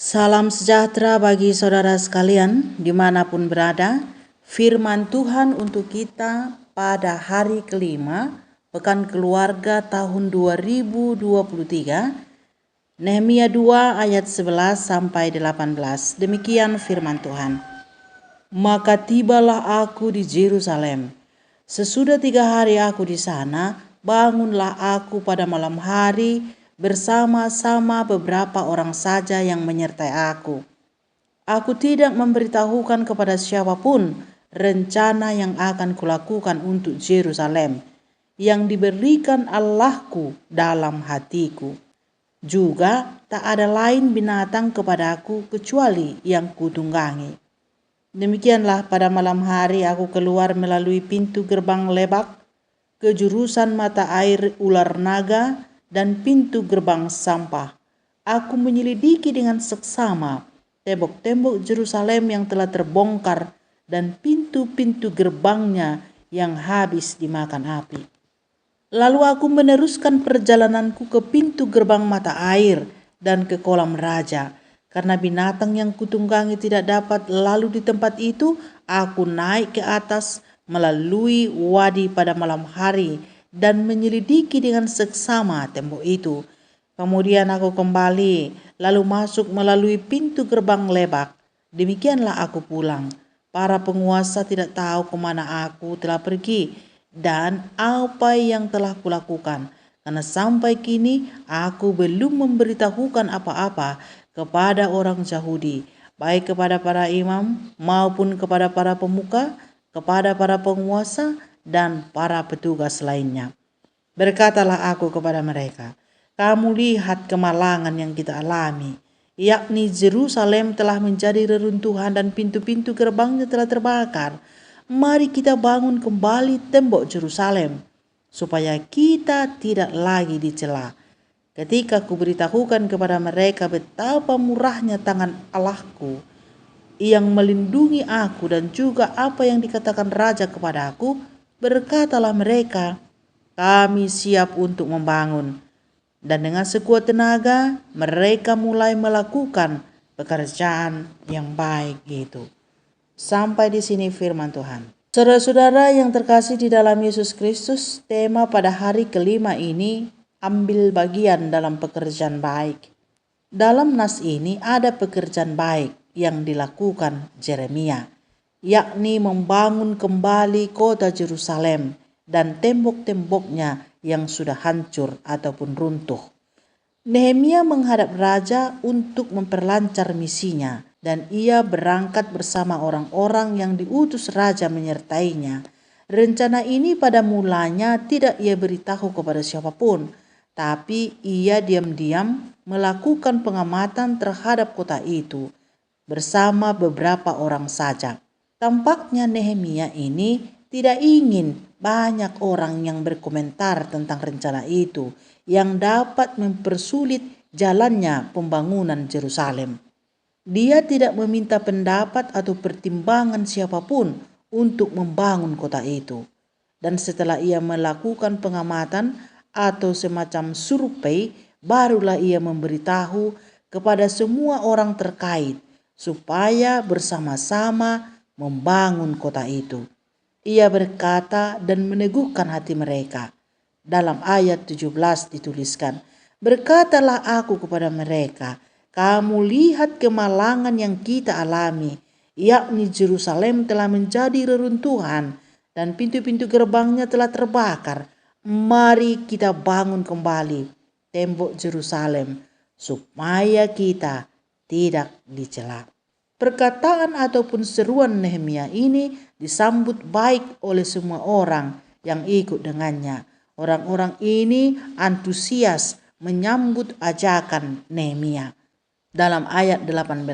Salam sejahtera bagi saudara sekalian dimanapun berada. Firman Tuhan untuk kita pada hari kelima Pekan Keluarga tahun 2023, Nehemia 2 ayat 11 sampai 18. Demikian firman Tuhan. Maka tibalah aku di Yerusalem. Sesudah 3 hari aku di sana, bangunlah aku pada malam hari bersama-sama beberapa orang saja yang menyertai aku. Aku tidak memberitahukan kepada siapapun rencana yang akan kulakukan untuk Yerusalem yang diberikan Allahku dalam hatiku. Juga tak ada lain binatang kepadaku kecuali yang kutunggangi. Demikianlah pada malam hari aku keluar melalui pintu gerbang Lebak ke jurusan mata air Ular Naga dan pintu gerbang Sampah. Aku menyelidiki dengan seksama tembok-tembok Yerusalem yang telah terbongkar dan pintu-pintu gerbangnya yang habis dimakan api. Lalu aku meneruskan perjalananku ke pintu gerbang mata air dan ke kolam raja. Karena binatang yang kutunggangi tidak dapat lalu di tempat itu, aku naik ke atas melalui wadi pada malam hari dan menyelidiki dengan seksama tembok itu. Kemudian aku kembali, lalu masuk melalui pintu gerbang Lebak. Demikianlah aku pulang. Para penguasa tidak tahu kemana aku telah pergi dan apa yang telah kulakukan. Karena sampai kini aku belum memberitahukan apa-apa kepada orang Yahudi, baik kepada para imam maupun kepada para pemuka, kepada para penguasa dan para petugas lainnya. Berkatalah aku kepada mereka, kamu lihat kemalangan yang kita alami, yakni Yerusalem telah menjadi reruntuhan dan pintu-pintu gerbangnya telah terbakar. Mari kita bangun kembali tembok Yerusalem, supaya kita tidak lagi dicela. Ketika kuberitahukan kepada mereka betapa murahnya tangan Allahku yang melindungi aku dan juga apa yang dikatakan raja kepada aku, berkatalah mereka, kami siap untuk membangun. Dan dengan sekuat tenaga mereka mulai melakukan pekerjaan yang baik itu. Sampai di sini firman Tuhan. Saudara-saudara yang terkasih di dalam Yesus Kristus, tema pada hari kelima ini, ambil bagian dalam pekerjaan baik. Dalam nas ini ada pekerjaan baik yang dilakukan Yeremia, yakni membangun kembali kota Yerusalem dan tembok-temboknya yang sudah hancur ataupun runtuh. Nehemia menghadap raja untuk memperlancar misinya, dan ia berangkat bersama orang-orang yang diutus raja menyertainya. Rencana ini pada mulanya tidak ia beritahu kepada siapapun, tapi ia diam-diam melakukan pengamatan terhadap kota itu bersama beberapa orang saja. Tampaknya Nehemia ini tidak ingin banyak orang yang berkomentar tentang rencana itu yang dapat mempersulit jalannya pembangunan Yerusalem. Dia tidak meminta pendapat atau pertimbangan siapapun untuk membangun kota itu. Dan setelah ia melakukan pengamatan atau semacam survei, barulah ia memberitahu kepada semua orang terkait supaya bersama-sama membangun kota itu. Ia berkata dan meneguhkan hati mereka. Dalam ayat 17 dituliskan, berkatalah aku kepada mereka, kamu lihat kemalangan yang kita alami, yakni Yerusalem telah menjadi reruntuhan dan pintu-pintu gerbangnya telah terbakar. Mari kita bangun kembali tembok Yerusalem supaya kita tidak dicela. Perkataan ataupun seruan Nehemia ini disambut baik oleh semua orang yang ikut dengannya. Orang-orang ini antusias menyambut ajakan Nehemia. Dalam ayat 18,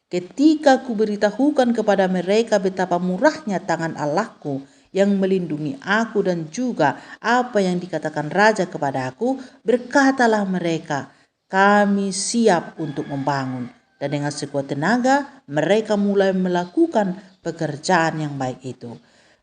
ketika kuberitahukan kepada mereka betapa murahnya tangan Allahku yang melindungi aku dan juga apa yang dikatakan raja kepada aku, berkatalah mereka, kami siap untuk membangun. Dan dengan sekuat tenaga mereka mulai melakukan pekerjaan yang baik itu.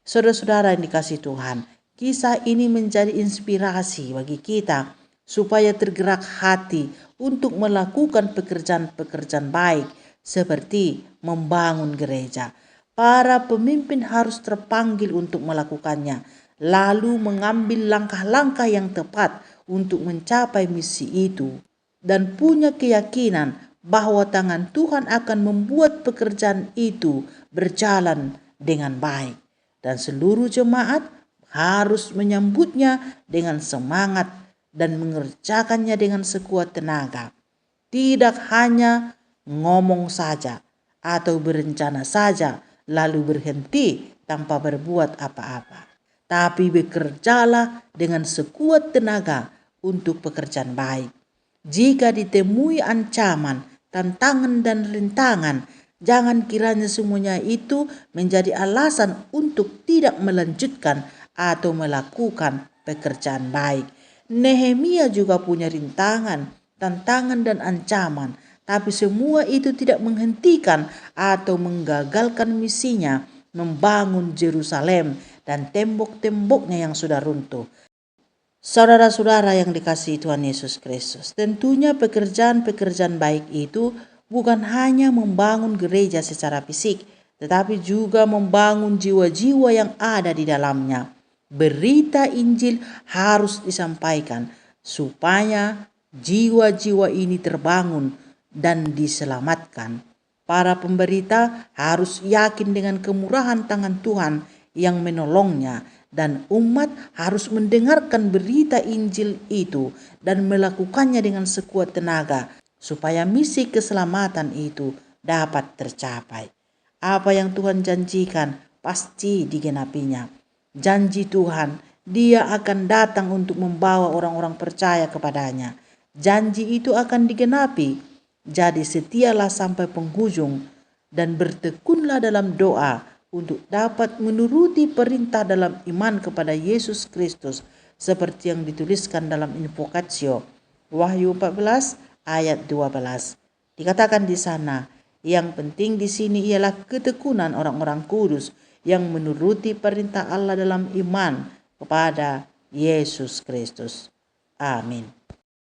Saudara-saudara yang dikasihi Tuhan, kisah ini menjadi inspirasi bagi kita supaya tergerak hati untuk melakukan pekerjaan-pekerjaan baik seperti membangun gereja. Para pemimpin harus terpanggil untuk melakukannya, lalu mengambil langkah-langkah yang tepat untuk mencapai misi itu, dan punya keyakinan bahwa tangan Tuhan akan membuat pekerjaan itu berjalan dengan baik. Dan seluruh jemaat harus menyambutnya dengan semangat dan mengerjakannya dengan sekuat tenaga. Tidak hanya ngomong saja atau berencana saja lalu berhenti tanpa berbuat apa-apa, tapi bekerjalah dengan sekuat tenaga untuk pekerjaan baik. Jika ditemui ancaman, tantangan dan rintangan, jangan kiranya semuanya itu menjadi alasan untuk tidak melanjutkan atau melakukan pekerjaan baik. Nehemia juga punya rintangan, tantangan dan ancaman, tapi semua itu tidak menghentikan atau menggagalkan misinya membangun Yerusalem dan tembok-temboknya yang sudah runtuh. Saudara-saudara yang dikasihi Tuhan Yesus Kristus, tentunya pekerjaan-pekerjaan baik itu bukan hanya membangun gereja secara fisik, tetapi juga membangun jiwa-jiwa yang ada di dalamnya. Berita Injil harus disampaikan supaya jiwa-jiwa ini terbangun dan diselamatkan. Para pemberita harus yakin dengan kemurahan tangan Tuhan yang menolongnya, dan umat harus mendengarkan berita Injil itu dan melakukannya dengan sekuat tenaga supaya misi keselamatan itu dapat tercapai. Apa yang Tuhan janjikan pasti digenapinya. Janji Tuhan, Dia akan datang untuk membawa orang-orang percaya kepadanya. Janji itu akan digenapi. Jadi setialah sampai penghujung dan bertekunlah dalam doa untuk dapat menuruti perintah dalam iman kepada Yesus Kristus seperti yang dituliskan dalam Invokatio Wahyu 14 ayat 12. Dikatakan di sana, yang penting di sini ialah ketekunan orang-orang kudus yang menuruti perintah Allah dalam iman kepada Yesus Kristus. Amin.